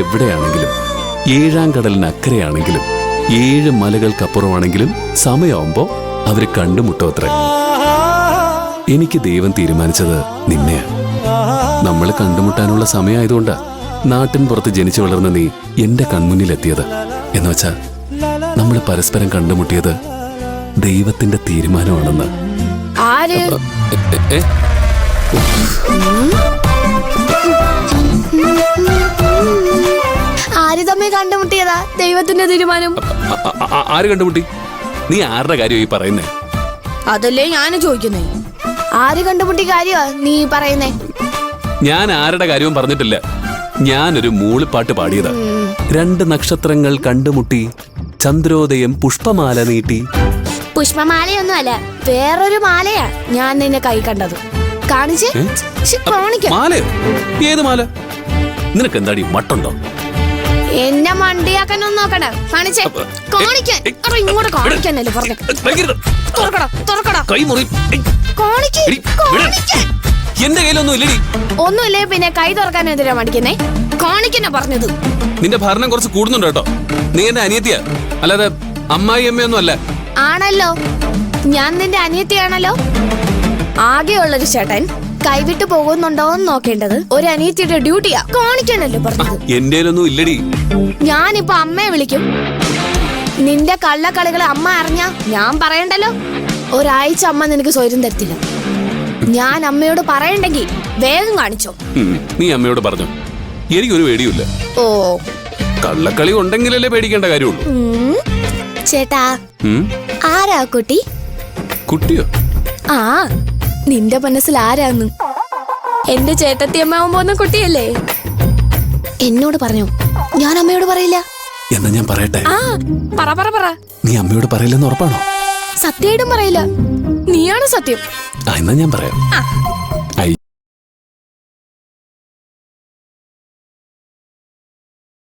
എവിടെയാണെങ്കിലും, ഏഴാം കടലിനക്കരയാണെങ്കിലും, 7 മലകൾക്കപ്പുറമാണെങ്കിലും സമയമാവുമ്പോ അവര് കണ്ടുമുട്ടോത്രേ. എനിക്ക് ദൈവം തീരുമാനിച്ചത് നിന്നെയാ. നമ്മൾ കണ്ടുമുട്ടാനുള്ള സമയമായതുകൊണ്ടാ നാട്ടിൻ പുറത്ത് ജനിച്ചു വളർന്ന നീ എന്റെ കൺമുന്നിലെത്തിയത്. എന്നുവെച്ചാ നമ്മൾ പരസ്പരം കണ്ടുമുട്ടിയത് ദൈവത്തിന്റെ തീരുമാനമാണെന്ന്. ആര് തമ്മിൽ കണ്ടുമുട്ടിയതാ ദൈവത്തിന്റെ തീരുമാനം? ആര് കണ്ടുമുട്ടി? നീ ആരുടെ കാര്യമായി പറയുന്നേ? അതല്ലേ ഞാനും ചോദിക്കുന്നേ. ആര് കണ്ടുമുട്ടി കാര്യമാ നീ പറയുന്നേ? ഞാൻ ആരുടെ കാര്യവും പറഞ്ഞിട്ടില്ല. ഞാനൊരു മൂളിപ്പാട്ട് പാടിയതാ. 2 നക്ഷത്രങ്ങൾ കണ്ടുമുട്ടി, ചന്ദ്രോദയം പുഷ്പമാല നീട്ടി. പുഷ്പമാലയൊന്നും അല്ല, വേറൊരു മാലയാ ഞാൻ നിന്നെ കൈ കണ്ടത്. കാണിച്ചേ? മാലയോ? ഏത് മാല? നിനക്ക് എന്താടി മട്ടുണ്ടോ? എന്നെ മണ്ടിയാക്കാനൊന്നും നോക്കണ്ട. കാണിച്ചേ? കാണിക്കാൻ ഇങ്ങോട്ട് കാണിക്കാനല്ലേ പറഞ്ഞു. എന്റെ കയ്യിലൊന്നും ഇല്ലടി. ഒന്നുമില്ലേ പിന്നെ കൈ തുറക്കാൻ എന്തിനാ മടിക്കുന്നേ? കാണിക്കാനാ പറഞ്ഞത്. നിന്റെ ഭരണം കുറച്ച് കൂടുന്നുണ്ട് കേട്ടോ. നീ എന്റെ അനിയത്തിയാ, അല്ലാതെ അമ്മായി അമ്മയൊന്നും അല്ല. ആണല്ലോ, ഞാൻ നിന്റെ അനിയത്തിയാണല്ലോ. ആകെയുള്ളൊരു ചേട്ടൻ കൈവിട്ട് പോകുന്നുണ്ടോന്ന് നോക്കേണ്ടത് ഒരു അനിയത്തിയുടെ ഡ്യൂട്ടിയാ. കാണിക്കാനല്ലോ പറഞ്ഞത്. എന്റെയിലൊന്നും ഇല്ലടി. ഞാനിപ്പോ അമ്മയെ വിളിക്കും. നിന്റെ കള്ളക്കളികളെ അമ്മ അറിഞ്ഞാ ഞാൻ പറയണ്ടല്ലോ. ഒരാഴ്ച അമ്മ നിനക്ക് സ്വൈര്യം തരത്തില്ല. ഞാൻ അമ്മയോട് പറയണ്ടെങ്കിൽ വേഗം കാണിച്ചോ. നീ അമ്മയോട് പറഞ്ഞോ, എനിക്കൊരു പേടിയില്ല. ഓ, കള്ളക്കളി ഉണ്ടെങ്കിലല്ലേ പേടിക്കേണ്ട കാര്യമുള്ളൂ. ചേട്ടാ, ആരാ കുട്ടി? കുട്ടിയോ? ആ, നിന്റെ മനസ്സിൽ ആരാന്ന്? എന്റെ ചേട്ടത്തി അമ്മാവൻ പോകുന്ന കുട്ടിയല്ലേ? എന്നോട് പറഞ്ഞു, ഞാൻ അമ്മയോട് പറയില്ല. എന്നാ ഞാൻ പറയട്ടെ? ആ, പറ പറ പറ. നീ അമ്മയോട് പറയില്ലെന്ന് ഉറപ്പാണോ? സത്യമായിട്ടും പറയില്ല. നീയാണ് സത്യം. എന്നാ ഞാൻ പറയാം.